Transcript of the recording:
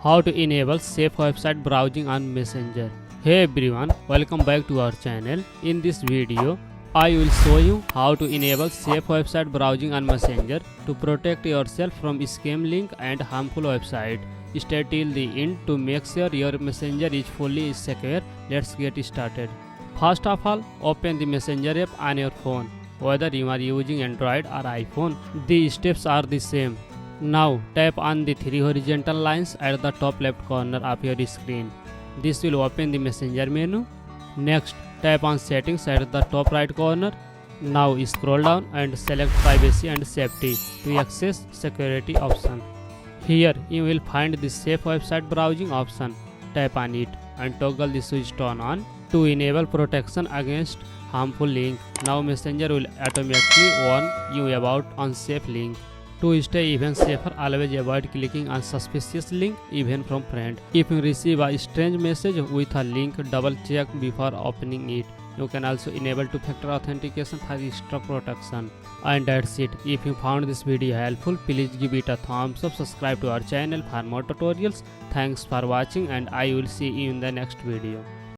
How to enable safe website browsing on Messenger. Hey everyone, welcome back to our channel. In this video, I will show you how to enable safe website browsing on Messenger to protect yourself from scam link and harmful website. Stay till the end to make sure your Messenger is fully secure. Let's get started. First of all, open the Messenger app on your phone. Whether you are using Android or iPhone, the steps are the same. Now tap on the three horizontal lines at the top left corner of your screen. This will open the Messenger menu. Next, tap on Settings at the top right corner. Now scroll down and select Privacy and Safety to access Security option. Here you will find the Safe Website Browsing option. Tap on it and toggle the switch turn on to enable protection against harmful link. Now Messenger will automatically warn you about unsafe link. To stay even safer, always avoid clicking on suspicious link even from friend. If you receive a strange message with a link, double check before opening it. You can also enable two-factor authentication for extra protection. And that's it. If you found this video helpful, please give it a thumbs up, subscribe to our channel for more tutorials. Thanks for watching and I will see you in the next video.